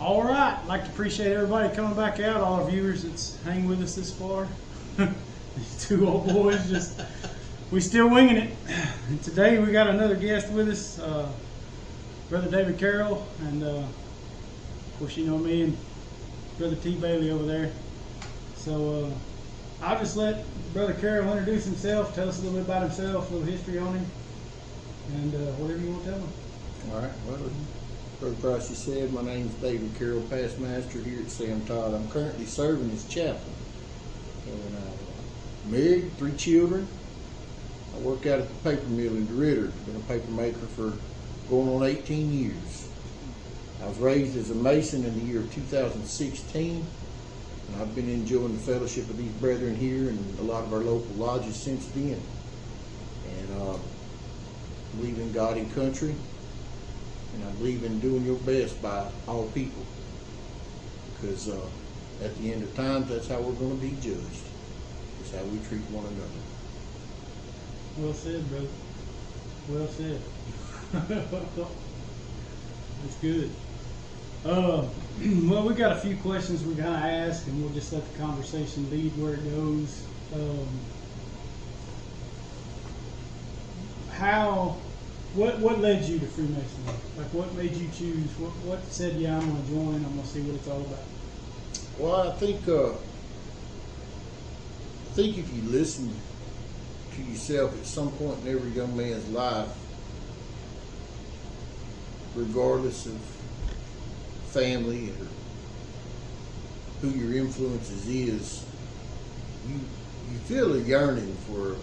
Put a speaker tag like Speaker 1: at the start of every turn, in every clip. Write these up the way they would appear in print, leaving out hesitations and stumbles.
Speaker 1: All right, I'd like to appreciate everybody coming back out, all our viewers that's hang with us this far. These two old boys we still winging it. And today we got another guest with us, Brother David Carroll, and of course you know me and Brother T. Bailey over there. So I'll just let Brother Carroll introduce himself, tell us a little bit about himself, a little history on him, and whatever you want to tell him.
Speaker 2: All right, well, Brother Price, you said, my name is David Carroll, past master here at Sam Todd. I'm currently serving as chaplain. And I'm married, 3 children. I work out at the paper mill in DeRidder. Been a paper maker for going on 18 years. I was raised as a Mason in the year of 2016. And I've been enjoying the fellowship of these brethren here and a lot of our local lodges since then. And believe in God and country. And I believe in doing your best by all people, because at the end of time, that's how we're going to be judged. It's how we treat one another.
Speaker 1: Well said, brother. Well said. That's good. Well, we got a few questions we're going to ask, and we'll just let the conversation lead where it goes. What led you to Freemasonry? Like, what made you choose? What said, yeah, I'm going to join, I'm going to see what it's all about?
Speaker 2: Well, I think if you listen to yourself at some point in every young man's life, regardless of family or who your influences is, you feel a yearning for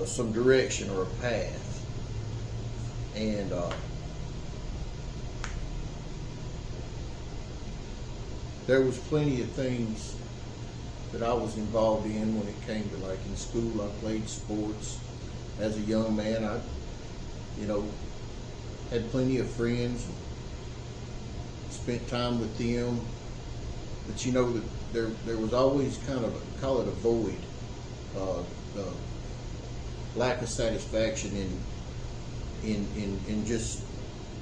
Speaker 2: some direction or a path. And there was plenty of things that I was involved in when it came to, like, in school. I played sports as a young man. I, had plenty of friends, and spent time with them. But that there was always kind of call it a void, lack of satisfaction in just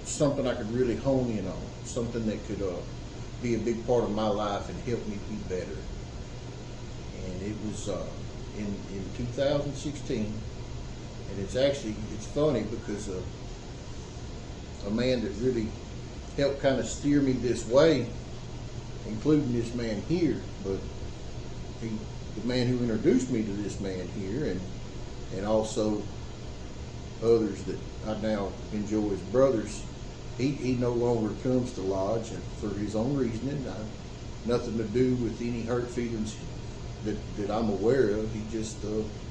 Speaker 2: something I could really hone in on, something that could be a big part of my life and help me be better. And it was in 2016, and it's funny because a man that really helped kind of steer me this way, including this man here, but the man who introduced me to this man here, and also others that I now enjoy as brothers, he no longer comes to lodge, and for his own reasoning, nothing to do with any hurt feelings that I'm aware of. He just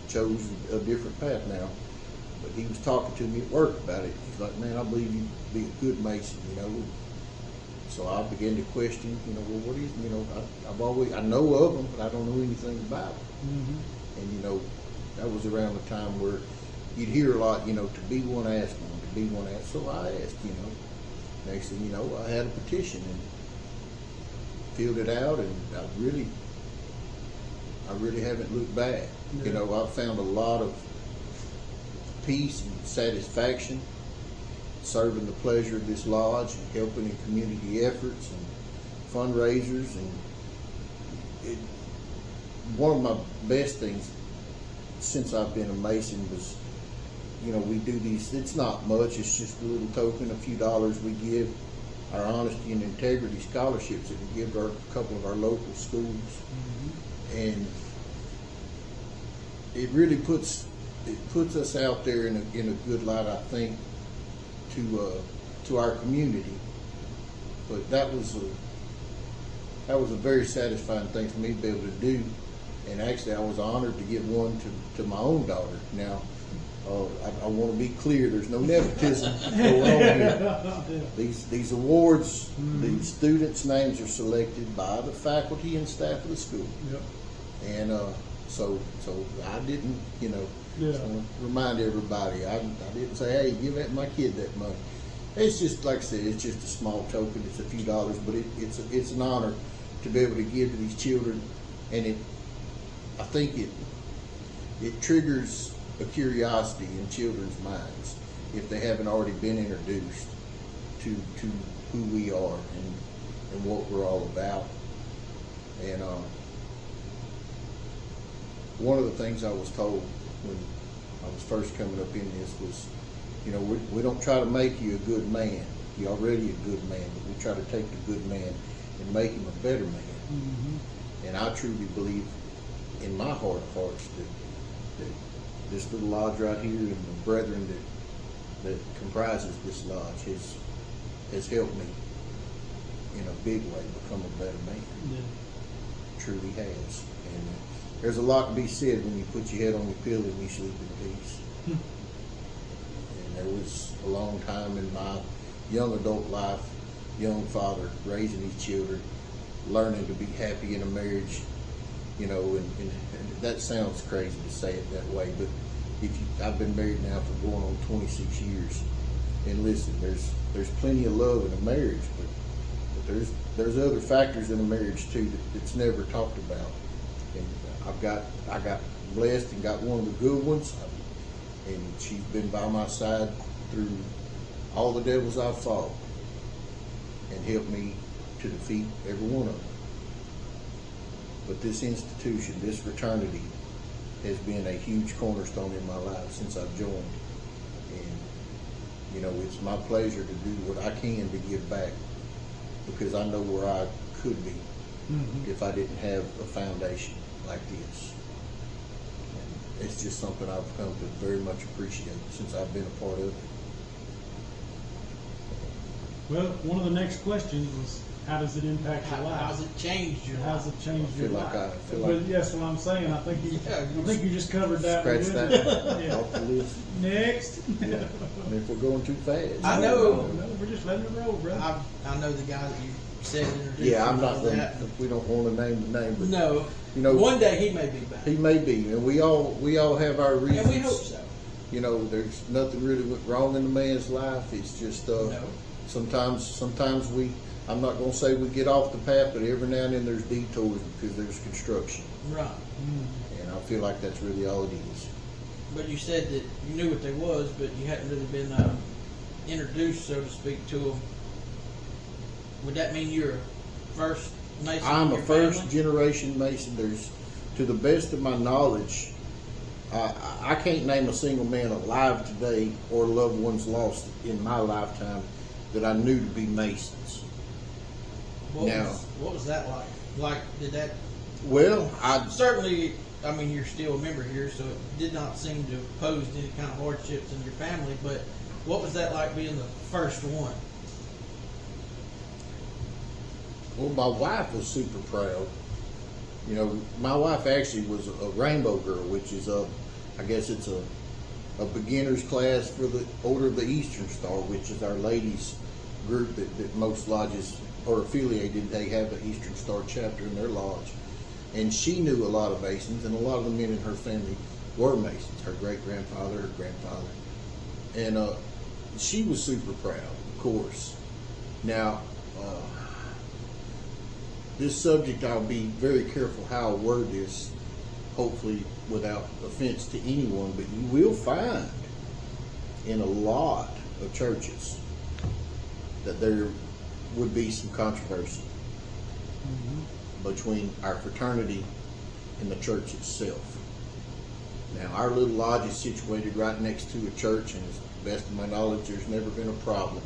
Speaker 2: chose a different path now. But he was talking to me at work about it. He's like, man, I believe you'd be a good Mason, So I began to question, well, what is, I know of them, but I don't know anything about them. Mm-hmm. And that was around the time where you'd hear a lot, to be one asked one, to be one asked. So I asked, Next thing you know, I had a petition and filled it out, and I really haven't looked back. Yeah. I've found a lot of peace and satisfaction serving the pleasure of this lodge and helping in community efforts and fundraisers. And one of my best things since I've been a Mason was, we do these, it's not much, it's just a little token, a few dollars we give, our honesty and integrity scholarships that we give to a couple of our local schools. Mm-hmm. And it really puts us out there in a good light, I think, to our community. But that was a very satisfying thing for me to be able to do. And actually, I was honored to give one to my own daughter. Now, I want to be clear, there's no nepotism going on here. These awards, mm-hmm. These students' names are selected by the faculty and staff of the school. Yep. And so I didn't, just want to remind everybody, I didn't say, hey, give my kid that money. It's just, like I said, it's just a small token. It's a few dollars, but it's an honor to be able to give to these children. And I think it triggers a curiosity in children's minds, if they haven't already been introduced to who we are and what we're all about. And one of the things I was told when I was first coming up in this was, you know, we don't try to make you a good man. You're already a good man, but we try to take the good man and make him a better man.
Speaker 1: Mm-hmm.
Speaker 2: And I truly believe in my heart of hearts that this little lodge right here and the brethren that comprises this lodge has helped me in a big way become a better man.
Speaker 1: Yeah.
Speaker 2: Truly has. And there's a lot to be said when you put your head on your pillow and you sleep in peace. And there was a long time in my young adult life, young father, raising these children, learning to be happy in a marriage, you know, and that sounds crazy to say it that way, but I've been married now for going on 26 years, and listen, there's plenty of love in a marriage, but there's other factors in a marriage too that's never talked about. And I got blessed and got one of the good ones, and she's been by my side through all the devils I've fought and helped me to defeat every one of them. But this institution, this fraternity, has been a huge cornerstone in my life since I've joined. And, you know, it's my pleasure to do what I can to give back, because I know where I could be if I didn't have a foundation like this. And it's just something I've come to very much appreciate since I've been a part of it.
Speaker 1: Well, one of the next questions was, how does it impact your life?
Speaker 3: How's it changed your life?
Speaker 1: How's it changed your life?
Speaker 2: I feel
Speaker 1: But
Speaker 2: like
Speaker 1: yes, what I'm saying, I think you just covered that.
Speaker 2: scratch
Speaker 1: one,
Speaker 2: that
Speaker 1: didn't you? Yeah.
Speaker 2: off the list.
Speaker 1: Next.
Speaker 2: Yeah. I mean, if we're going too fast.
Speaker 3: I know.
Speaker 1: No, we're just letting it roll, brother.
Speaker 3: I know the guy that you said introduced.
Speaker 2: Yeah, I'm
Speaker 3: me
Speaker 2: not
Speaker 3: to
Speaker 2: going
Speaker 3: that.
Speaker 2: to, we don't want to name the name, but
Speaker 3: No.
Speaker 2: you know,
Speaker 3: One day he may be back.
Speaker 2: he may be, and we all have our reasons.
Speaker 3: And we hope so.
Speaker 2: You know, there's nothing really went wrong in the man's life. It's just
Speaker 3: No.
Speaker 2: sometimes I'm not going to say we get off the path, but every now and then there's detours because there's construction,
Speaker 3: Right.
Speaker 2: and I feel like that's really all it is.
Speaker 3: But you said that you knew what they was, but you hadn't really been introduced, so to speak, to them. Would that mean you're a first Mason?
Speaker 2: I'm
Speaker 3: in
Speaker 2: a
Speaker 3: your
Speaker 2: first
Speaker 3: family?
Speaker 2: generation Mason. There's, to the best of my knowledge, I can't name a single man alive today or loved ones lost in my lifetime that I knew to be Masons.
Speaker 3: What was that like? Like, did that
Speaker 2: Well,
Speaker 3: certainly? I mean, you're still a member here, so it did not seem to pose any kind of hardships in your family. But what was that like being the first one?
Speaker 2: well, my wife was super proud. You know, my wife actually was a Rainbow Girl, which is I guess it's a beginner's class for the Order of the Eastern Star, which is our ladies group that most lodges are affiliated. They have an Eastern Star chapter in their lodge. And she knew a lot of Masons, and a lot of the men in her family were Masons, her great-grandfather, her grandfather. And she was super proud, of course. Now, this subject, I'll be very careful how I word this, hopefully without offense to anyone, but you will find in a lot of churches that there would be some controversy between our fraternity and the church itself. Now, our little lodge is situated right next to a church, and as the best of my knowledge, there's never been a problem.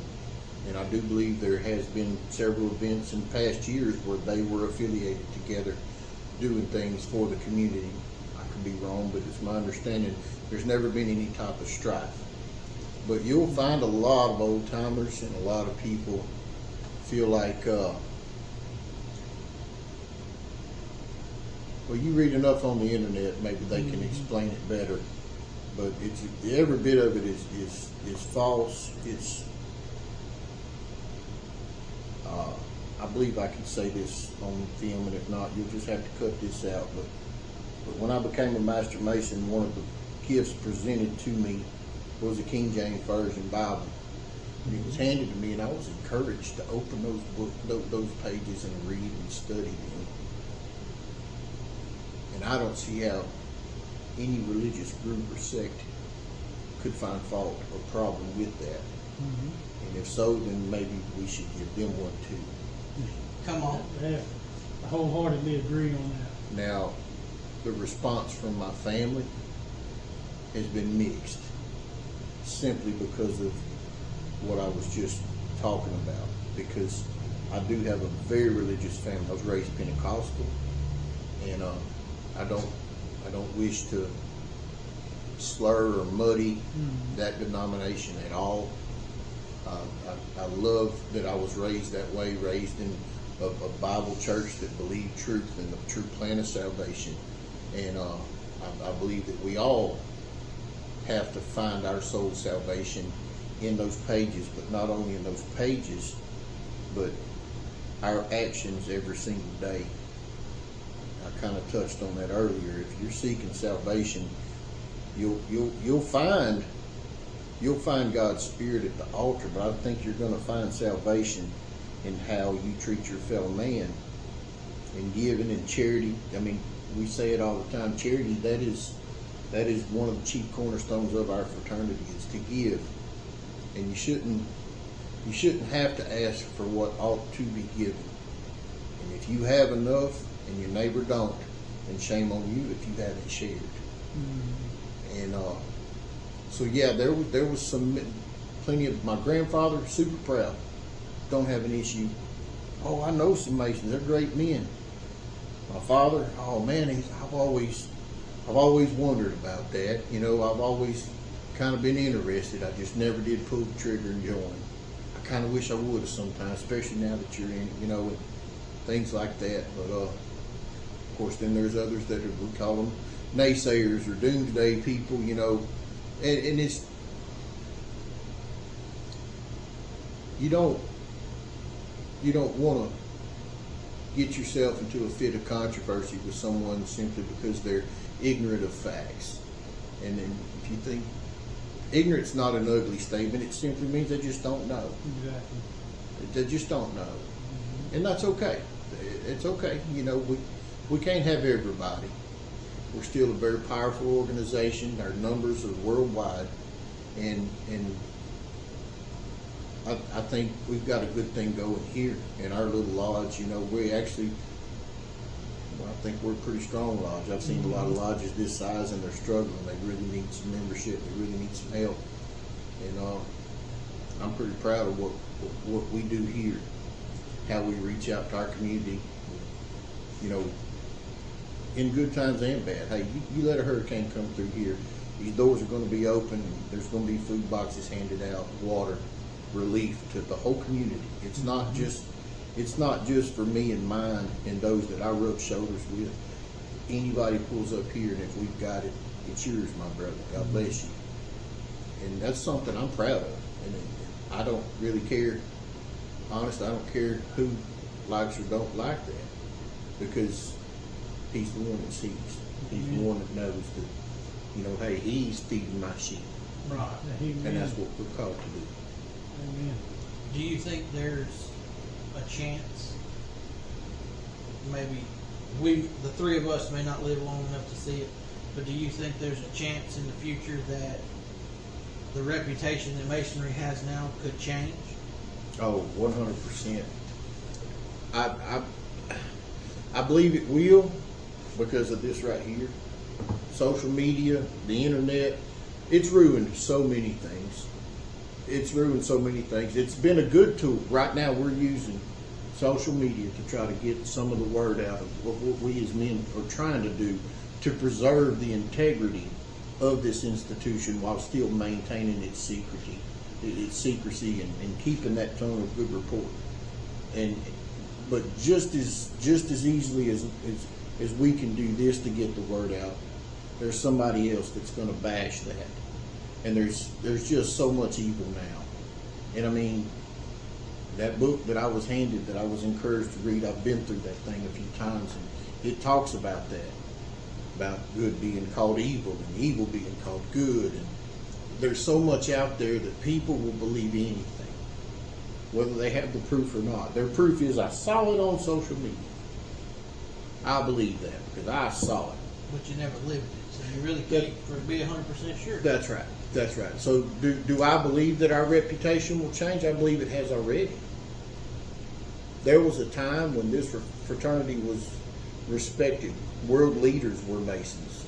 Speaker 2: And I do believe there has been several events in past years where they were affiliated together doing things for the community. I could be wrong, but it's my understanding there's never been any type of strife. But you'll find a lot of old timers and a lot of people feel like, well, you read enough on the internet, maybe they can explain it better. But it's every bit of it is false. It's I believe I can say this on film, and if not, you'll just have to cut this out. But when I became a Master Mason, one of the gifts presented to me was a King James Version Bible. And it was handed to me, and I was encouraged to open those pages and read and study them. And I don't see how any religious group or sect could find fault or problem with that. And if so, then maybe we should give them one too.
Speaker 3: Come on.
Speaker 1: I wholeheartedly agree on that.
Speaker 2: Now, the response from my family has been mixed, simply because of what I was just talking about. Because I do have a very religious family. I was raised Pentecostal, and I don't wish to slur or muddy that denomination at all. I love that I was raised that way, raised in a Bible church that believed truth and the true plan of salvation. And I believe that we all have to find our soul salvation in those pages, but not only in those pages, but our actions every single day. I kind of touched on that earlier. If you're seeking salvation, you'll find God's Spirit at the altar, but I think you're going to find salvation in how you treat your fellow man, in giving and charity. I mean, we say it all the time. Charity, that is one of the chief cornerstones of our fraternity, is to give. And you shouldn't have to ask for what ought to be given. And if you have enough and your neighbor don't, then shame on you if you haven't shared. And so yeah, there was plenty of, my grandfather, super proud, don't have an issue. Oh, I know some Masons, they're great men. My father, oh man, I've always wondered about that. You know, I've always kind of been interested. I just never did pull the trigger and join. I kind of wish I would have sometimes, especially now that you're in it, you know, and things like that. But of course, then there's others that are, we call them naysayers or doomsday people, you know, and it's, you don't want to get yourself into a fit of controversy with someone simply because they're ignorant of facts. And then if you think ignorance not an ugly statement, it simply means they just don't know.
Speaker 1: Exactly.
Speaker 2: They just don't know. And that's okay. It's okay. You know, we can't have everybody. We're still a very powerful organization. Our numbers are worldwide, and I think we've got a good thing going here in our little lodge. You know, we actually, I think we're a pretty strong lodge. I've seen a lot of lodges this size and they're struggling. They really need some membership. They really need some help. And I'm pretty proud of what we do here, how we reach out to our community. You know, in good times and bad. Hey, you let a hurricane come through here, these doors are going to be open. There's going to be food boxes handed out, water, relief to the whole community. It's not just for me and mine and those that I rub shoulders with. Anybody pulls up here, and if we've got it, it's yours, my brother. God bless you. And that's something I'm proud of. And I don't really care. Honestly, I don't care who likes or don't like that, because he's the one that sees. He's the one that knows that, you know, hey, he's feeding my sheep.
Speaker 1: Right.
Speaker 2: And that's what we're called to do.
Speaker 1: Amen.
Speaker 3: Do you think there's a chance, maybe the three of us may not live long enough to see it, but do you think there's a chance in the future that the reputation that Masonry has now could change?
Speaker 2: Oh, 100%. I believe it will, because of this right here. Social media, the internet, it's ruined so many things. It's ruined so many things. It's been a good tool. Right now we're using social media to try to get some of the word out of what we as men are trying to do to preserve the integrity of this institution while still maintaining its secrecy and keeping that tone of good report. But just as easily as we can do this to get the word out, there's somebody else that's going to bash that. And there's just so much evil now. And I mean, that book that I was handed, that I was encouraged to read, I've been through that thing a few times, and it talks about that, about good being called evil and evil being called good. And there's so much out there that people will believe anything, whether they have the proof or not. Their proof is, I saw it on social media. I believe that because I saw it.
Speaker 3: But you never lived it, so you really can't be 100% sure.
Speaker 2: That's right. That's right. So do I believe that our reputation will change? I believe it has already. There was a time when this fraternity was respected. World leaders were Masons.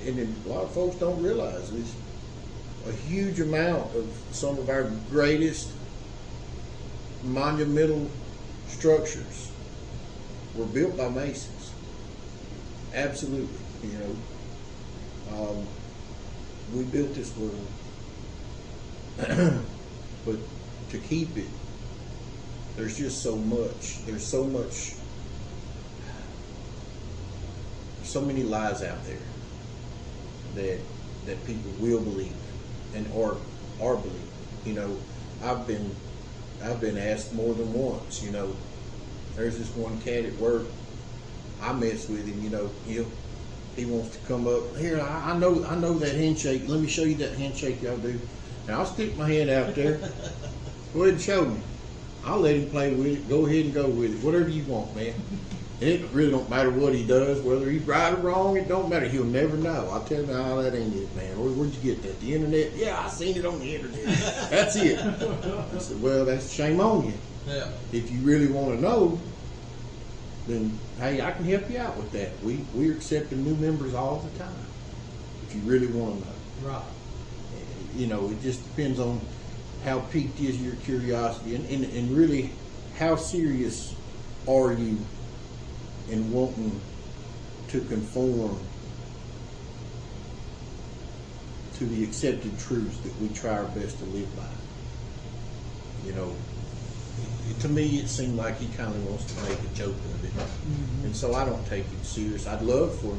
Speaker 2: And a lot of folks don't realize this. A huge amount of some of our greatest monumental structures were built by Masons. Absolutely. We built this world, but to keep it, there's just so much. There's so many lies out there that people will believe and are believing. I've been asked more than once. There's this one cat at work. I mess with him. He wants to come up here. I know that handshake. Let me show you that handshake y'all do. And I'll stick my hand out there. Go ahead and show me. I'll let him play with it. Go ahead and go with it. Whatever you want, man. And it really don't matter what he does, whether he's right or wrong. It don't matter. He'll never know. I'll tell him, oh, that ain't it, man. Where'd you get that? The internet? Yeah, I seen it on the internet. That's it. I said, well, that's shame on you.
Speaker 3: Yeah.
Speaker 2: If you really want to know, then hey, I can help you out with that. We're accepting new members all the time. If you really want to know,
Speaker 3: Right.
Speaker 2: It just depends on how piqued is your curiosity, and really how serious are you in wanting to conform to the accepted truths that we try our best to live by. To me, it seemed like he kind of wants to make a joke of it.
Speaker 3: Mm-hmm.
Speaker 2: And so I don't take it serious. I'd love for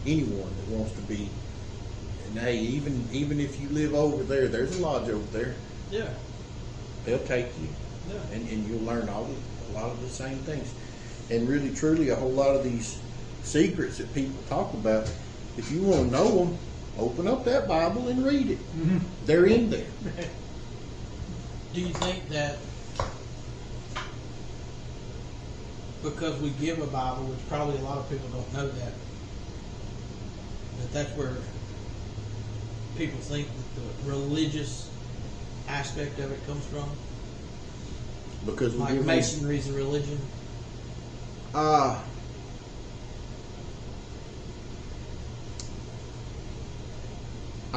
Speaker 2: anyone that wants to be, and hey, even if you live over there, there's a lodge over there.
Speaker 3: Yeah.
Speaker 2: They'll take you,
Speaker 3: Yeah.
Speaker 2: and you'll learn a lot of the same things. And really, truly, a whole lot of these secrets that people talk about, if you want to know them, open up that Bible and read it.
Speaker 1: Mm-hmm.
Speaker 2: They're in there.
Speaker 3: Do you think that because we give a Bible, which probably a lot of people don't know that's where people think that the religious aspect of it comes from?
Speaker 2: Because we
Speaker 3: Like
Speaker 2: give
Speaker 3: Masonry's a religion?
Speaker 2: I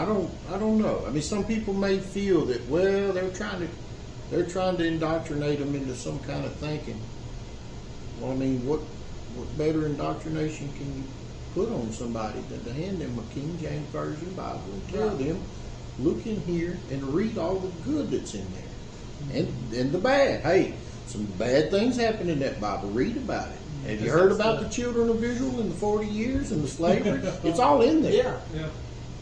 Speaker 2: don't know. I mean, some people may feel that, well, they're trying to indoctrinate them into some kind of thinking. Well, I mean, what better indoctrination can you put on somebody than to hand them a King James Version Bible and tell them, look in here and read all the good that's in there, and the bad. Hey, some bad things happen in that Bible. Read about it. Have you heard about the children of Israel in the 40 years and the slavery? It's all in there.
Speaker 3: Yeah.
Speaker 1: Yeah.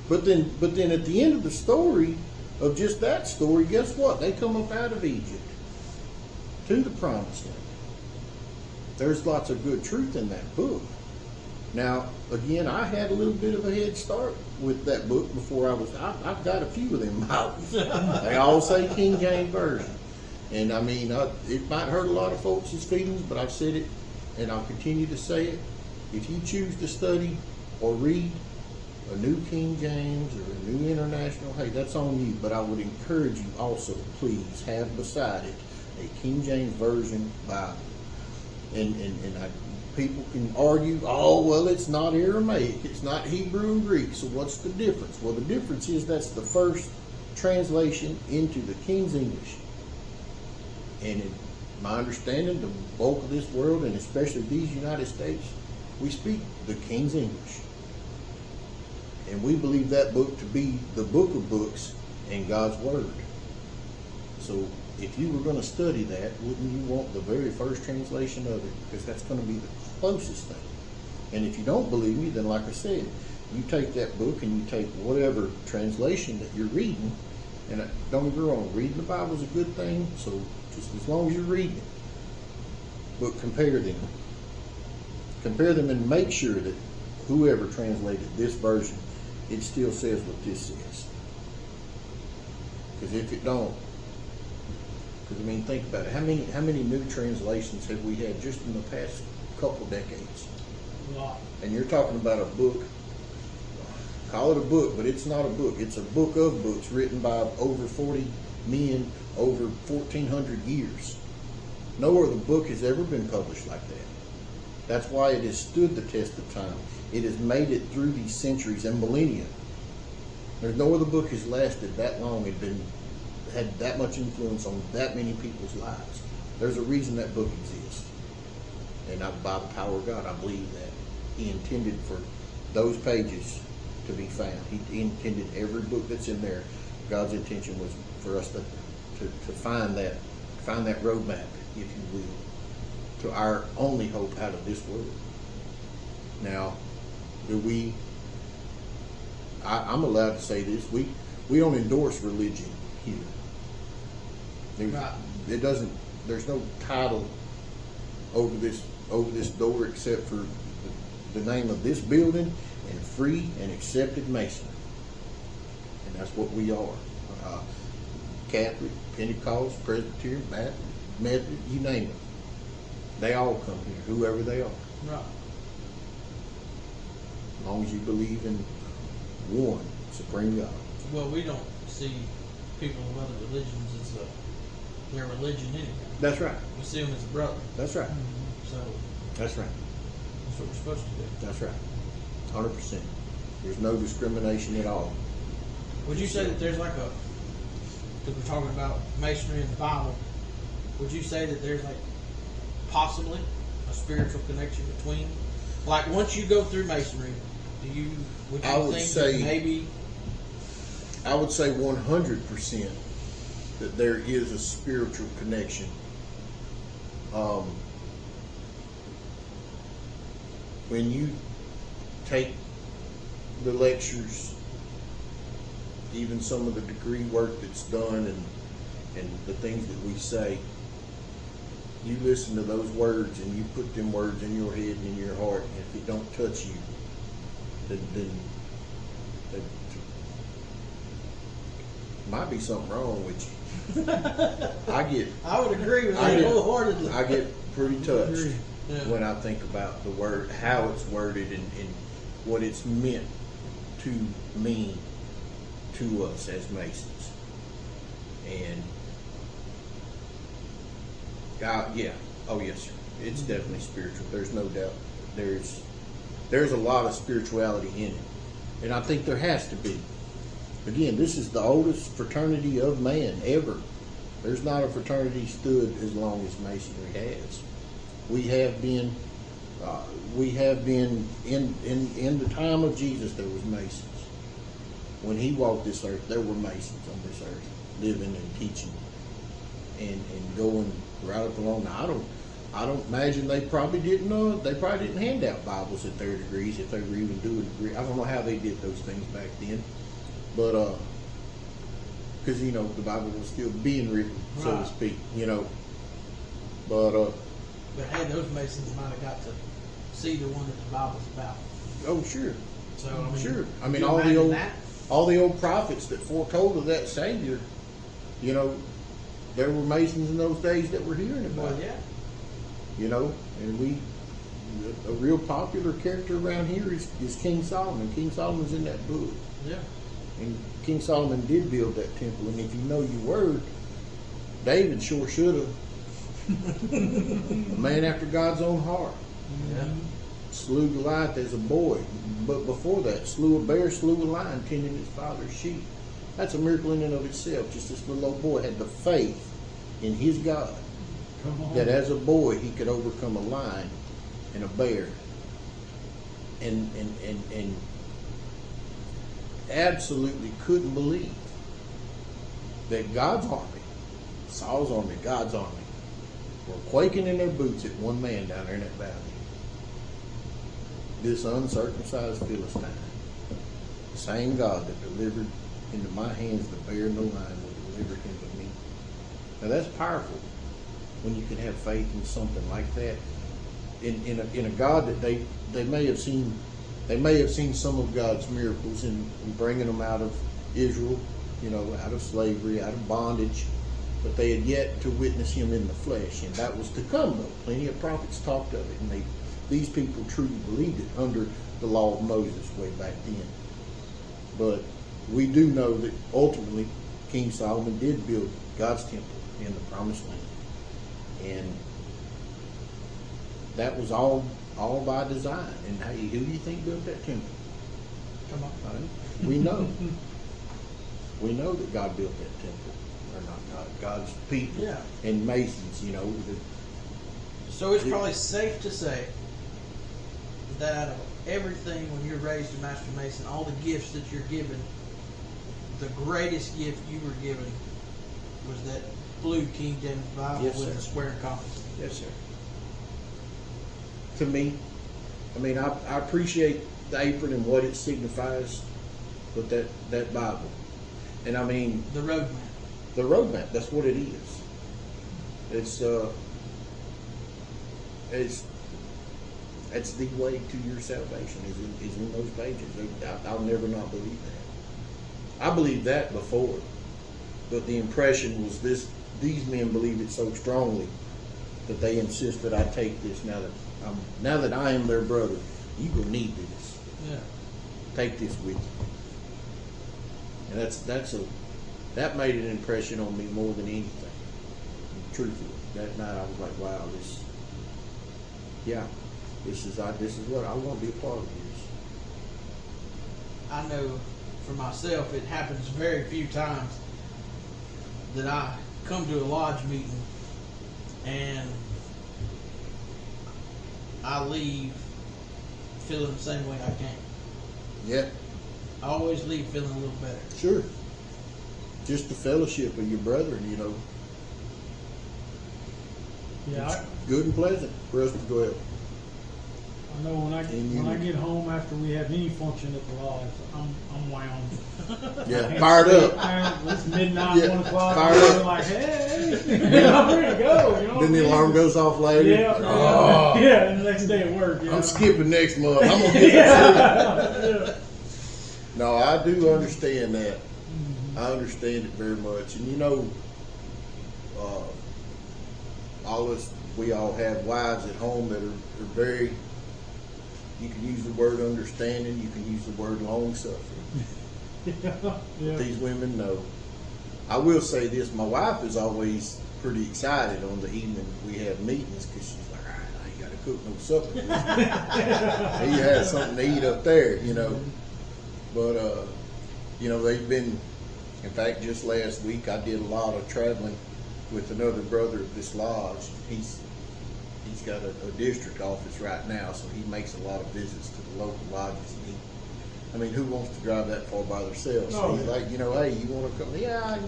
Speaker 2: But then at the end of the story, of just that story, guess what? They come up out of Egypt to the Promised Land. There's lots of good truth in that book. Now, again, I had a little bit of a head start with that book before I've got a few of them Bibles. They all say King James Version. And I mean, it might hurt a lot of folks' feelings, but I've said it and I'll continue to say it. If you choose to study or read a new King James or a new International, hey, that's on you. But I would encourage you also, please have beside it a King James Version Bible. And people can argue, oh, well, it's not Aramaic, it's not Hebrew and Greek, so what's the difference? Well, the difference is that's the first translation into the King's English. And in my understanding, the bulk of this world, and especially these United States, we speak the King's English. And we believe that book to be the book of books and God's Word. So if you were going to study that, wouldn't you want the very first translation of it? Because that's going to be the closest thing. And if you don't believe me, then like I said, you take that book and you take whatever translation that you're reading, and don't get me wrong, reading the Bible is a good thing, so just as long as you're reading it. But compare them. Compare them and make sure that whoever translated this version, it still says what this says. Because if it don't, because I mean, think about it. How many new translations have we had just in the past couple decades?
Speaker 3: A lot.
Speaker 2: And you're talking about a book. call it a book, but it's not a book. It's a book of books written by over 40 men over 1,400 years. No other book has ever been published like that. That's why it has stood the test of time. It has made it through these centuries and millennia. There's no other book has lasted that long and had that much influence on that many people's lives. There's a reason that book exists. And by the power of God, I believe that He intended for those pages to be found. He intended every book that's in there. God's intention was for us to find that roadmap, if you will, to our only hope out of this world. Now, I'm allowed to say this. We don't endorse religion here. There's no title over this door except for the name of this building and free and accepted Masonry. And that's what we are. Catholic, Pentecost, Presbyterian, Baptist, Methodist, you name it. They all come here, whoever they are.
Speaker 3: Right.
Speaker 2: As long as you believe in one supreme God.
Speaker 3: Well, we don't see people of other religions as their religion anyway.
Speaker 2: That's right.
Speaker 3: We see them as a brother.
Speaker 2: That's right.
Speaker 3: So
Speaker 2: That's right.
Speaker 3: that's what we're supposed to do.
Speaker 2: That's right. 100%. There's no discrimination at all.
Speaker 3: Would you say that there's like because we're talking about Masonry in the Bible, would you say that there's like possibly a spiritual connection between, like once you go through Masonry, would you think that maybe?
Speaker 2: I would say 100% that there is a spiritual connection. When you take the lectures, even some of the degree work that's done and the things that we say, you listen to those words and you put them words in your head and in your heart, and if it don't touch you, then might be something wrong with you.
Speaker 3: I would agree with that wholeheartedly.
Speaker 2: I get pretty touched
Speaker 3: Yeah.
Speaker 2: when I think about the word, how it's worded, and what it's meant to mean to us as Masons. And God, yeah, oh yes, sir. It's definitely spiritual. There's no doubt. There's a lot of spirituality in it, and I think there has to be. Again, this is the oldest fraternity of man ever. There's not a fraternity stood as long as Masonry has. We have been in the time of Jesus. There was Masons. When he walked this earth, there were Masons on this earth, living and teaching, and going right up along. Now, I don't imagine they probably didn't hand out Bibles at their degrees if they were even doing degree. I don't know how they did those things back then, but because the Bible was still being written, so to speak, But
Speaker 3: hey, those Masons might have got to see the one that the Bible's about.
Speaker 2: Oh, sure.
Speaker 3: So I mean,
Speaker 2: sure. I mean,
Speaker 3: you
Speaker 2: all the old prophets that foretold of that Savior, there were Masons in those days that were hearing about
Speaker 3: Well, yeah.
Speaker 2: it. And a real popular character around here is King Solomon. King Solomon's in that book.
Speaker 3: Yeah.
Speaker 2: And King Solomon did build that temple. And if you know your word, David sure should have. A man after God's own heart.
Speaker 3: Yeah.
Speaker 2: Slew Goliath as a boy, but before that, slew a bear, slew a lion, tending his father's sheep. That's a miracle in and of itself. Just this little old boy had the faith in his God that as a boy he could overcome a lion and a bear, and absolutely couldn't believe that God's army, Saul's army, God's army, were quaking in their boots at one man down there in that valley. This uncircumcised Philistine, the same God that delivered into my hands the bear and the lion will deliver him to me. Now that's powerful when you can have faith in something like that, in a God that they may have seen. They may have seen some of God's miracles in bringing them out of Israel, out of slavery, out of bondage, but they had yet to witness him in the flesh, and that was to come though. Plenty of prophets talked of it, and these people truly believed it under the law of Moses way back then. But we do know that ultimately King Solomon did build God's temple in the Promised Land. And that was all by design. And hey, who do you think built that temple?
Speaker 3: Come on.
Speaker 2: Right? We know. We know that God built that temple. Or not God, God's people.
Speaker 3: Yeah.
Speaker 2: And Masons,
Speaker 3: So it's probably safe to say that out of everything, when you're raised a Master Mason, all the gifts that you're given, the greatest gift you were given was that blue King James Bible
Speaker 2: Yes,
Speaker 3: with
Speaker 2: sir.
Speaker 3: the square and compass.
Speaker 2: Yes, sir. To me, I appreciate the apron and what it signifies, but that Bible, and
Speaker 3: The roadmap.
Speaker 2: the roadmap, that's what it is. It's the way to your salvation is in those pages. I'll never not believe that. I believed that before, but the impression was these men believe it so strongly that they insist that I take this now that I am their brother. You gonna need this.
Speaker 3: Yeah.
Speaker 2: Take this with you. And that made an impression on me more than anything. Truthfully, that night I was like, wow, this is what I want to be a part of this.
Speaker 3: I know for myself, it happens very few times that I come to a lodge meeting and I leave feeling the same way I came.
Speaker 2: Yeah,
Speaker 3: I always leave feeling a little better.
Speaker 2: sure. Just the fellowship of your brethren,
Speaker 1: Yeah,
Speaker 2: it's good and pleasant for us to dwell.
Speaker 1: I know when I get home after we have any function at the lodge, I'm wound.
Speaker 2: Yeah, fired up.
Speaker 1: It's midnight,
Speaker 2: Yeah,
Speaker 1: 1 o'clock.
Speaker 2: fired
Speaker 1: I'm
Speaker 2: up.
Speaker 1: like, hey, I'm ready to go. You know
Speaker 2: Then the alarm goes off later.
Speaker 1: Yeah,
Speaker 2: Oh,
Speaker 1: yeah, and the next day at work.
Speaker 2: I'm skipping next month. I'm gonna get some sleep. No, I do understand that. I understand it very much, and we all have wives at home that are very. You can use the word understanding. You can use the word long suffering.
Speaker 1: Yeah.
Speaker 2: These women know. I will say this: my wife is always pretty excited on the evening we have meetings because she's like, "All right, I ain't got to cook no supper. You had something to eat up there, But they've been. In fact, just last week I did a lot of traveling with another brother of this lodge. He's got a district office right now, so he makes a lot of visits to the local lodges. And who wants to drive that far by themselves? So
Speaker 1: Oh,
Speaker 2: he's
Speaker 1: yeah.
Speaker 2: like, hey, you want to come? Yeah,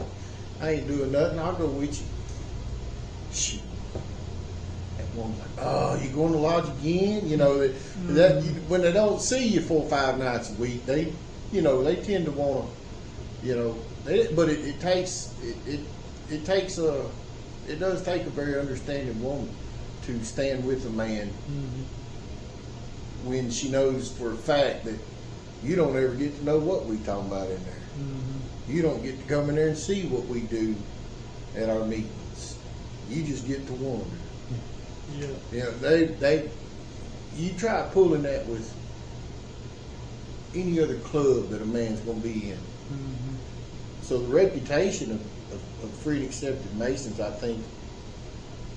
Speaker 2: I ain't doing nothing. I'll go with you. Shoot. That one's like, oh, you going to lodge again? That when they don't see you 4 or 5 nights a week, they tend to want to, but it does take a very understanding woman to stand with a man when she knows for a fact that you don't ever get to know what we talking about in there. You don't get to come in there and see what we do at our meetings. You just get to wonder.
Speaker 1: Yeah.
Speaker 2: You try pulling that with any other club that a man's going to be in. So the reputation of free and accepted Masons, I think,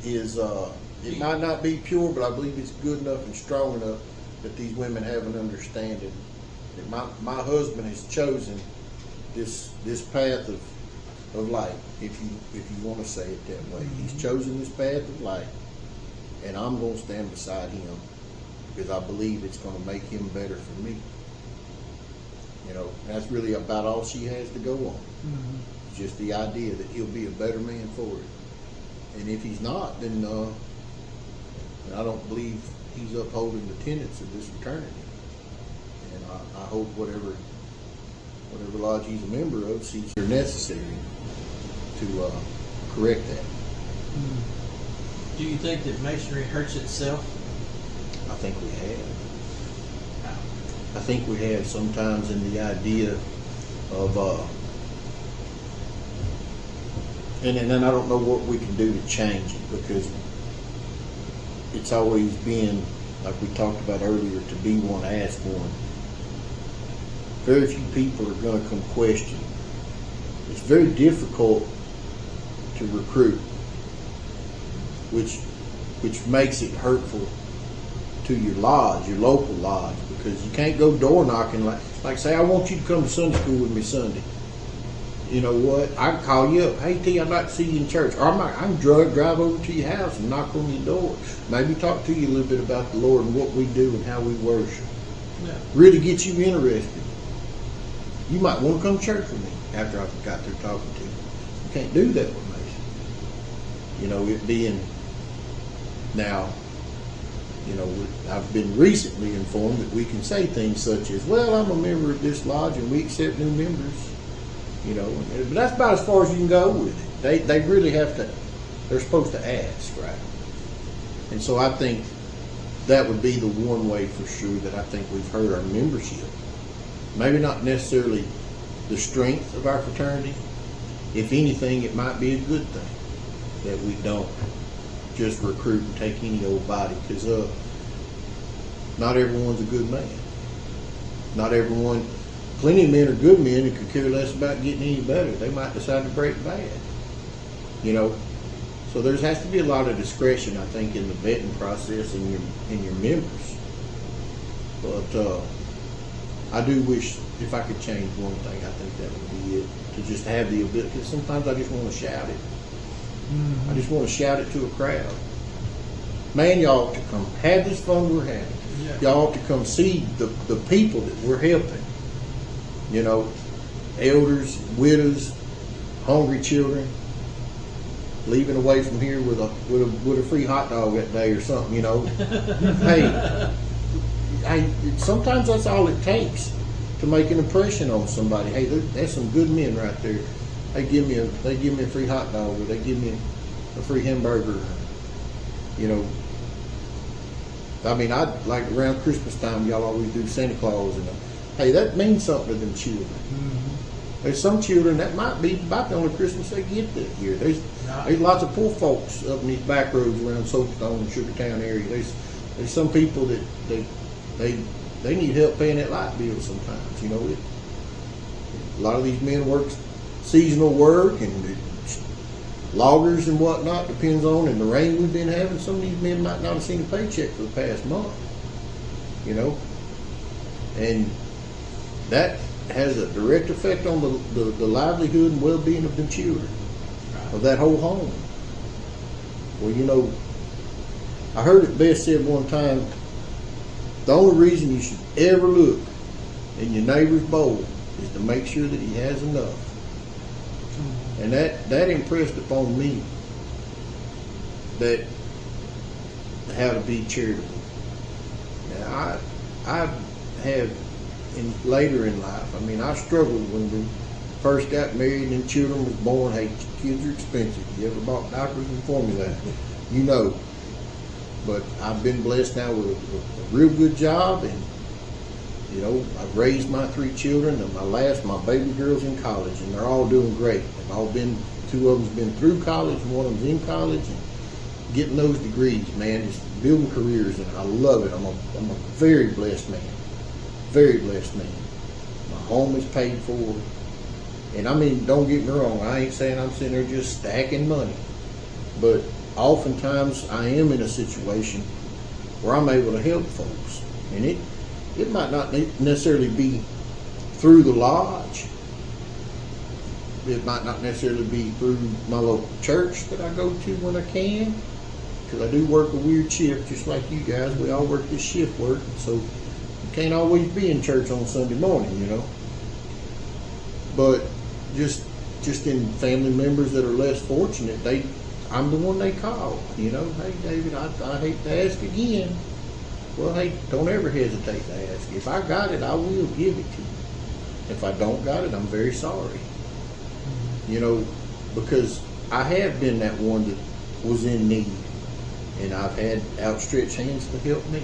Speaker 2: is it might not be pure, but I believe it's good enough and strong enough that these women have an understanding that my husband has chosen this path of light, if you want to say it that way. He's chosen this path of light, and I'm going to stand beside him because I believe it's going to make him better for me. That's really about all she has to go on. Just the idea that he'll be a better man for it. And if he's not, then I don't believe he's upholding the tenets of this fraternity. And I hope whatever lodge he's a member of sees it necessary to correct that.
Speaker 3: Do you think that Masonry hurts itself?
Speaker 2: I think we have. I think we have sometimes in the idea of, and then I don't know what we can do to change it, because it's always been, like we talked about earlier, to be one, ask one. very few people are going to come question. It's very difficult to recruit, which makes it hurtful to your lodge, your local lodge, because you can't go door knocking like say, I want you to come to Sunday school with me Sunday. You know what? I can call you up. Hey, T, I'd like to see you in church. Or I can drive over to your house and knock on your door. Maybe talk to you a little bit about the Lord and what we do and how we worship.
Speaker 3: Yeah.
Speaker 2: Really get you interested. You might want to come to church with me after I've got through talking to you. You can't do that with Mason. You know, it being now, you know, I've been recently informed that we can say things such as, well, I'm a member of this lodge and we accept new members. You know, but that's about as far as you can go with it. They really have to, they're supposed to ask, right? And so I think that would be the one way for sure that I think we've hurt our membership. Maybe not necessarily the strength of our fraternity. If anything, it might be a good thing that we don't just recruit and take any old body, because not everyone's a good man. Not everyone. Plenty of men are good men and could care less about getting any better. They might decide to break bad. You know, so there has to be a lot of discretion, I think, in the vetting process in your members. But I do wish if I could change one thing, I think that would be it. To just have the ability, because sometimes I just want to shout it. I just want to shout it to a crowd. Man, y'all ought to come have this fun we're having.
Speaker 3: Yeah.
Speaker 2: Y'all ought to come see the people that we're helping. You know, elders, widows, hungry children, leaving away from here with a free hot dog that day or something. You know, hey, sometimes that's all it takes to make an impression on somebody. Hey, there's some good men right there. They give me a free hot dog, or they give me a free hamburger. You know, I mean, I like around Christmas time, y'all always do Santa Claus, and hey, that means something to them children. Mm-hmm. There's some children that might be about the only Christmas they get that year. There's lots of poor folks up in these back roads around Soapstone and Sugartown area. There's some people that they need help paying that light bill sometimes. You know, a lot of these men work seasonal work and loggers and whatnot, depends on, and the rain we've been having, some of these men might not have seen a paycheck for the past month. You know, and that has a direct effect on the livelihood and well-being of the children, of that whole home. Well, you know, I heard it best said one time, the only reason you should ever look in your neighbor's bowl is to make sure that he has enough. And that impressed upon me that how to be charitable. Now, I have later in life, I mean, I struggled when we first got married and children was born. Hey, kids are expensive. You ever bought diapers and formula? You know. But I've been blessed now with a real good job, and you know, I've raised my 3 children, and my baby girl's in college, and they're all doing great. They've all been, 2 of them's been through college, and 1 of them's in college, and getting those degrees, man, just building careers, and I love it. I'm a very blessed man, very blessed man. My home is paid for, and I mean, don't get me wrong, I ain't saying I'm sitting there just stacking money, but oftentimes I am in a situation where I'm able to help folks, and it might not necessarily be through the lodge. It might not necessarily be through my local church that I go to when I can, because I do work a weird shift just like you guys. We all work this shift work, so you can't always be in church on Sunday morning, you know. But just in family members that are less fortunate, I'm the one they call, you know. Hey, David, I hate to ask again. Well, hey, don't ever hesitate to ask. If I got it, I will give it to you. If I don't got it, I'm very sorry. You know, because I have been that one that was in need, and I've had outstretched hands to help me.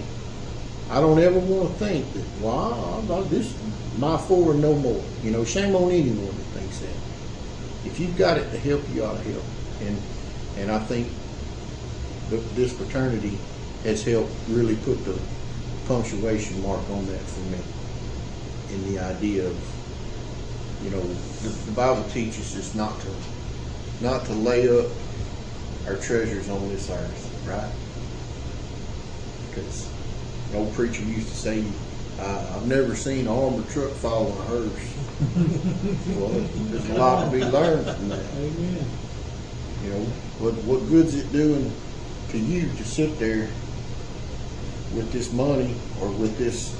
Speaker 2: I don't ever want to think that, well, this is my for and no more. You know, shame on anyone that thinks that. If you've got it to help, you ought to help. And I think this fraternity has helped really put the punctuation mark on that for me. in the idea of, you know, the Bible teaches us not to lay up our treasures on this earth, right? Because an old preacher used to say, I've never seen an armored truck fall on a hearse. Well, there's a lot to be learned from that.
Speaker 1: Amen.
Speaker 2: You know, what good's it doing to you to sit there with this money or with this?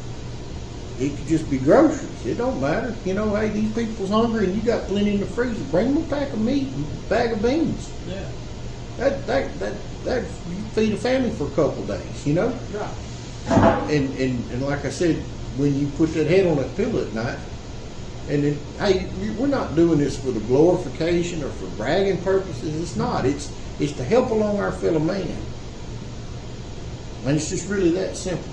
Speaker 2: It could just be groceries. It don't matter. You know, hey, these people's hungry and you got plenty in the freezer. Bring them a pack of meat and a bag of beans.
Speaker 3: Yeah.
Speaker 2: That you feed a family for a couple of days, you know?
Speaker 3: Right.
Speaker 2: And like I said, when you put that head on that pillow at night, and then, hey, we're not doing this for the glorification or for bragging purposes. It's not. It's to help along our fellow man. And it's just really that simple.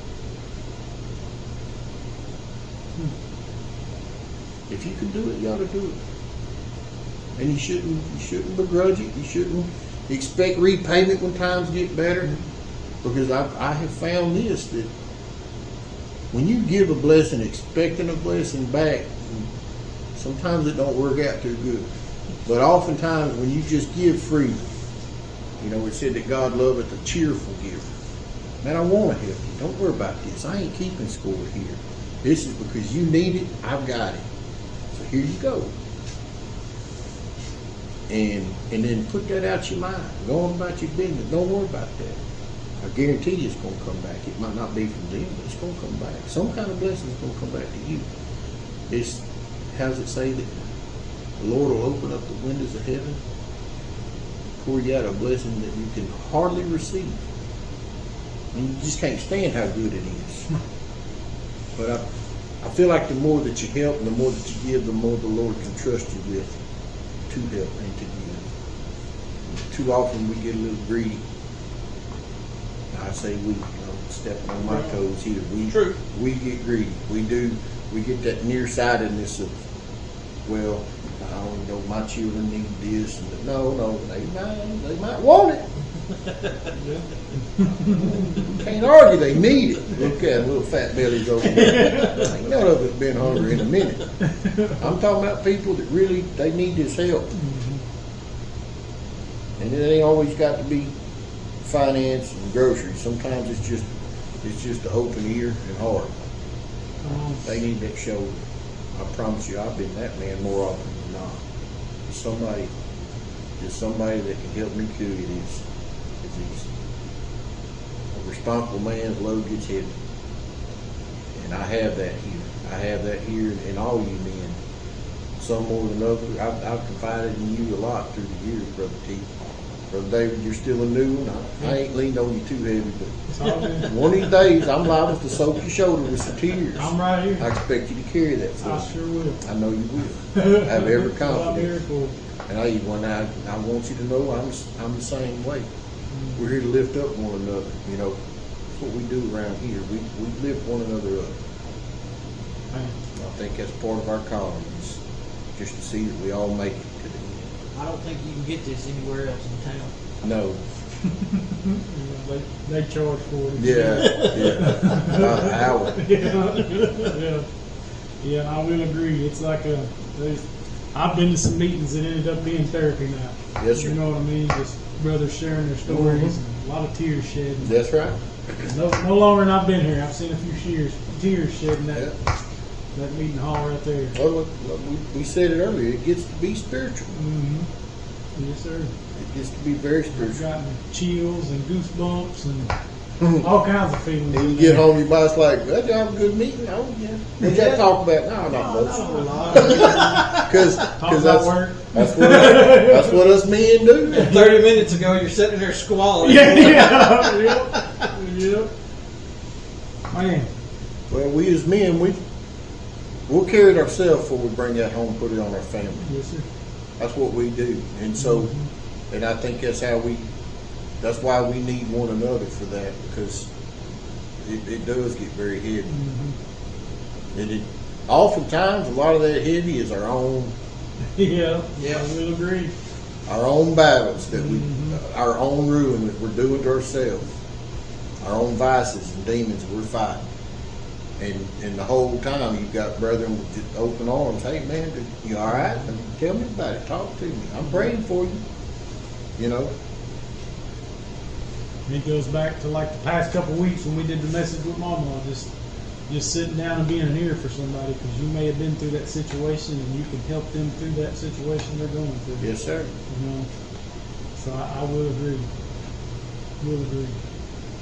Speaker 2: If you can do it, you ought to do it. And you shouldn't begrudge it. You shouldn't expect repayment when times get better. Because I have found this, that when you give a blessing expecting a blessing back, sometimes it don't work out too good. But oftentimes when you just give freely, you know, it said that God loveth a cheerful giver. Man, I want to help you. Don't worry about this. I ain't keeping score here. This is because you need it. I've got it. So here you go. And then put that out your mind. Go on about your business. Don't worry about that. I guarantee you it's going to come back. It might not be from them, but it's going to come back. Some kind of blessing is going to come back to you. It's, how does it say that the Lord will open up the windows of heaven, pour you out a blessing that you can hardly receive. And you just can't stand how good it is. But I feel like the more that you help and the more that you give, the more the Lord can trust you with to help and to give. Too often we get a little greedy. I say we, stepping on my toes here. We get greedy. We get that nearsightedness of, well, I don't know, my children need this. And no, they might want it. Can't argue they need it. Look at them little fat bellies over there. Ain't none of us been hungry in a minute. I'm talking about people that really, they need this help. And it ain't always got to be finance and groceries. Sometimes it's just an open ear and heart. They need that shoulder. I promise you, I've been that man more often than not. Just somebody that can help me carry this. A responsible man's load gets heavy. And I have that here. I have that here in all you men. Some more than others. I've confided in you a lot through the years, Brother T. Brother David, you're still a new one. I ain't leaned on you too heavy, but one of these days I'm liable to soak your shoulder with some tears.
Speaker 1: I'm right here.
Speaker 2: I expect you to carry that for me.
Speaker 1: I sure will.
Speaker 2: I know you will. I have every confidence.
Speaker 1: Well,
Speaker 2: And I want you to know I'm the same way. We're here to lift up one another. You know, that's what we do around here. We lift one another up. I think that's part of our calling, is just to see that we all make it to the end.
Speaker 3: I don't think you can get this anywhere else in town.
Speaker 2: No.
Speaker 1: they charge for it.
Speaker 2: Yeah. About an hour.
Speaker 1: Yeah, I will agree. It's like I've been to some meetings that ended up being therapy now.
Speaker 2: Yes, sir.
Speaker 1: You know what I mean? Just brothers sharing their stories and a lot of tears shed.
Speaker 2: That's right.
Speaker 1: No longer than I've been here. I've seen a few tears shed in that meeting hall right there.
Speaker 2: Well, we said it earlier. It gets to be spiritual.
Speaker 1: Mm-hmm. Yes, sir.
Speaker 2: It gets to be very
Speaker 1: I've
Speaker 2: spiritual.
Speaker 1: gotten chills and goosebumps and all kinds of feelings.
Speaker 2: And you get home, your boss like, "Did you have a good meeting?" "Oh yeah." "Did you talk about?" "No, not much." Because that's what us men do.
Speaker 3: 30 minutes ago, you're sitting there squalling.
Speaker 1: Yeah. Man.
Speaker 2: Well, we as men, we'll carry it ourselves before we bring that home and put it on our family.
Speaker 1: Yes, sir.
Speaker 2: That's what we do. And so, and I think that's why we need one another for that, because it does get very heavy. And oftentimes, a lot of that heavy is our own.
Speaker 1: Yeah, I will agree.
Speaker 2: Our own battles that our own ruin that we're doing to ourselves, our own vices and demons that we're fighting. And the whole time you've got brethren with just open arms. Hey man, you all right? I mean, tell me about it. Talk to me. I'm praying for you. You know.
Speaker 1: And it goes back to like the past couple weeks when we did the message with Mama, just sitting down and being an ear for somebody, because you may have been through that situation and you can help them through that situation they're going through.
Speaker 2: Yes, sir.
Speaker 1: You know, so I will agree. Will agree.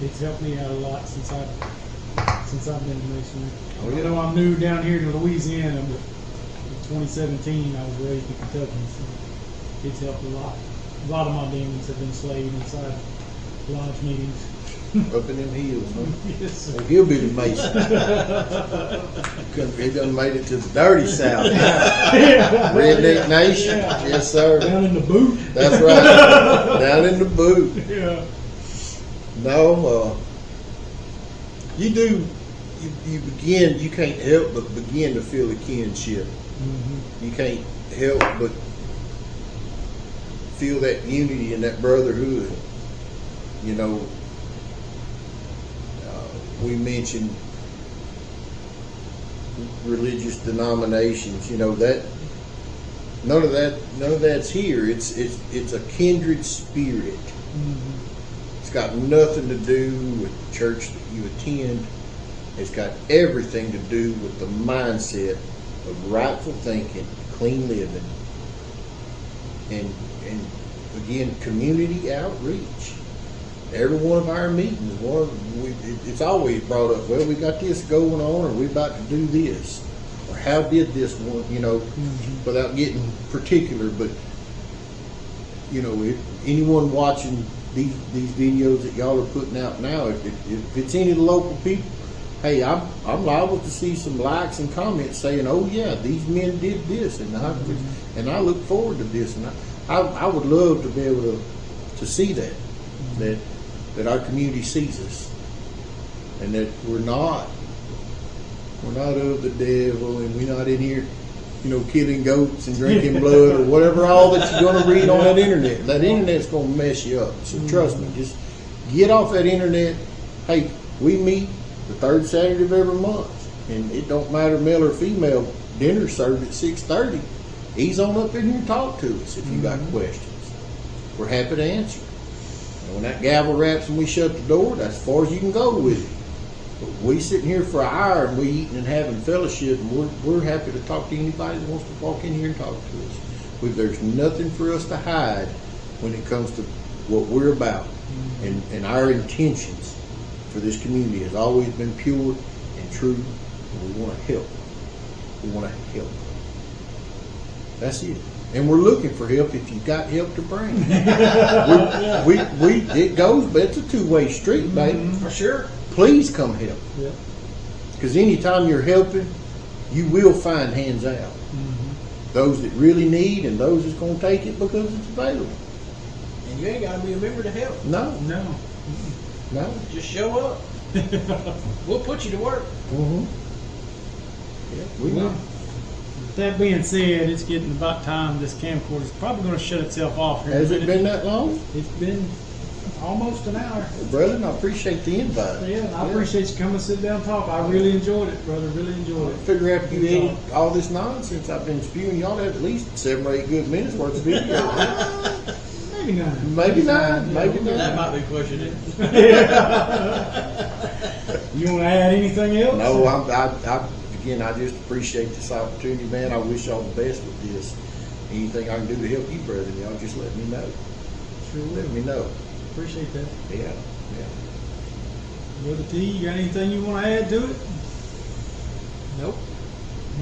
Speaker 1: It's helped me out a lot since I've been in Masonry.
Speaker 2: Oh, yeah.
Speaker 1: Although I'm new down here to Louisiana, but in 2017 I was raised in Kentucky, so it's helped a lot. A lot of my demons have been slayed inside lodge meetings.
Speaker 2: Up in them hills, huh?
Speaker 1: Yes, sir.
Speaker 2: A hillbilly Mason. He done made it to the dirty South. Redneck Nation.
Speaker 1: Yeah.
Speaker 2: Yes, sir.
Speaker 1: Down in the boot.
Speaker 2: That's right. Down in the boot.
Speaker 1: Yeah.
Speaker 2: No, you do. You begin. You can't help but begin to feel a kinship.
Speaker 1: Mm-hmm.
Speaker 2: You can't help but feel that unity and that brotherhood. You know, we mentioned religious denominations. You know that none of that's here. It's a kindred spirit.
Speaker 1: Mm-hmm.
Speaker 2: It's got nothing to do with the church that you attend. It's got everything to do with the mindset of rightful thinking, clean living, and again, community outreach. Every one of our meetings, it's always brought up, well, we got this going on, or we about to do this, or how did this one, you know, without getting particular, but, you know, if anyone watching these videos that y'all are putting out now, if it's any of the local people, hey, I'm liable to see some likes and comments saying, oh yeah, these men did this, and I look forward to this, and I would love to be able to see that our community sees us, and that we're not of the devil, and we're not in here, you know, killing goats and drinking blood or whatever all that you're going to read on that internet. That internet's going to mess you up. So trust me, just get off that internet. Hey, we meet the third Saturday of every month, and it don't matter male or female. Dinner served at 6:30. Ease on up in here and talk to us if you got questions. We're happy to answer. And when that gavel raps and we shut the door, that's as far as you can go with it. But we sitting here for an hour and we eating and having fellowship, and we're happy to talk to anybody that wants to walk in here and talk to us. There's nothing for us to hide when it comes to what we're about. And our intentions for this community has always been pure and true, and we want to help. We want to help. That's it. And we're looking for help if you've got help to bring. It goes, but it's a two-way street, baby.
Speaker 3: For sure.
Speaker 2: Please come help.
Speaker 1: Yeah.
Speaker 2: Because anytime you're helping, you will find hands out. Those that really need, and those that's going to take it because it's available.
Speaker 3: And you ain't got to be a member to help.
Speaker 2: No.
Speaker 3: Just show up. We'll put you to work.
Speaker 2: Yeah, we know.
Speaker 1: With that being said, it's getting about time. This camcorder is probably going to shut itself off here.
Speaker 2: Has it been that long?
Speaker 1: It's been almost an hour.
Speaker 2: Well, brother, I appreciate the invite.
Speaker 1: Yeah, I appreciate you coming, sit down, and talk. I really enjoyed it, brother. Really enjoyed it.
Speaker 2: Figure after you edit all this nonsense I've been spewing, y'all have at least 7 or 8 good minutes worth of video.
Speaker 1: Maybe 9.
Speaker 2: Maybe 9. Maybe 9.
Speaker 3: That might be questioning.
Speaker 1: You want to add anything else?
Speaker 2: No, again, I just appreciate this opportunity, man. I wish y'all the best with this. Anything I can do to help you, brother, y'all just let me know.
Speaker 1: Sure will.
Speaker 2: Let me know.
Speaker 1: Appreciate that.
Speaker 2: Yeah.
Speaker 1: Brother T, you got anything you want to add to it?
Speaker 3: Nope.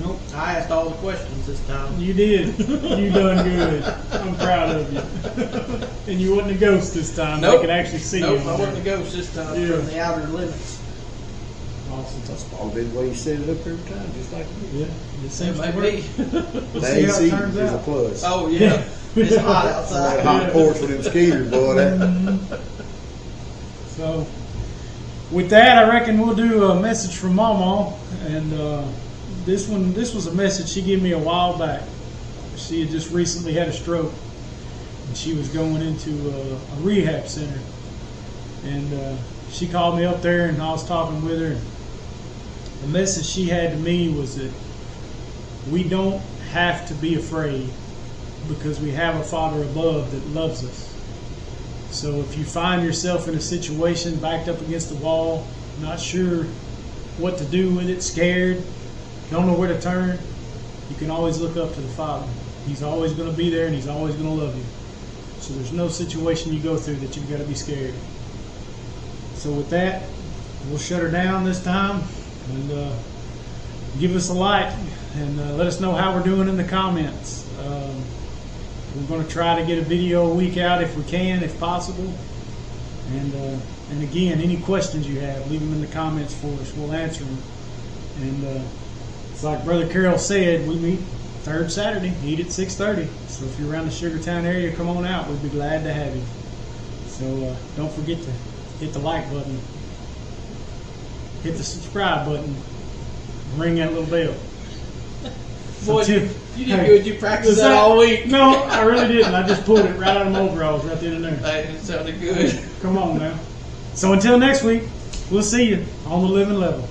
Speaker 1: Nope.
Speaker 3: I asked all the questions this time.
Speaker 1: You did. You done good. I'm proud of you. And you wasn't a ghost this time.
Speaker 3: Nope.
Speaker 1: I could actually see
Speaker 3: Nope,
Speaker 1: you.
Speaker 3: I wasn't a ghost this time from the outer limits.
Speaker 1: Awesome.
Speaker 2: That's probably the way you set it up every time, just like you.
Speaker 1: Yeah. It seems to
Speaker 3: It
Speaker 1: work.
Speaker 3: may be.
Speaker 1: We'll
Speaker 2: The
Speaker 1: see how
Speaker 2: AC
Speaker 1: it turns
Speaker 2: is a
Speaker 1: out.
Speaker 2: plus.
Speaker 3: Oh, yeah. It's hot
Speaker 2: That
Speaker 3: outside.
Speaker 2: hot porch with them skeeters, boy.
Speaker 1: So, with that, I reckon we'll do a message from Mama. And this was a message she gave me a while back. She had just recently had a stroke, and she was going into a rehab center. And she called me up there, and I was talking with her. the message she had to me was that we don't have to be afraid because we have a Father above that loves us. So if you find yourself in a situation backed up against the wall, not sure what to do with it, scared, don't know where to turn, you can always look up to the Father. He's always going to be there and He's always going to love you. So there's no situation you go through that you've got to be scared. So with that, we'll shut her down this time, and give us a like and let us know how we're doing in the comments. We're going to try to get a video a week out if we can, if possible. And again, any questions you have, leave them in the comments for us. We'll answer them. And it's like Brother Carroll said, we meet third Saturday, eat at 6:30. So if you're around the Sugartown area, come on out. We'd be glad to have you. So don't forget to hit the like button, hit the subscribe button, ring that little bell.
Speaker 3: Boy,
Speaker 1: So
Speaker 3: you did good. You practiced that all week.
Speaker 1: No, I really didn't. I just pulled it right out of my overalls right then and there.
Speaker 3: Hey, it sounded good.
Speaker 1: Come on now. So until next week, we'll see you on the living level.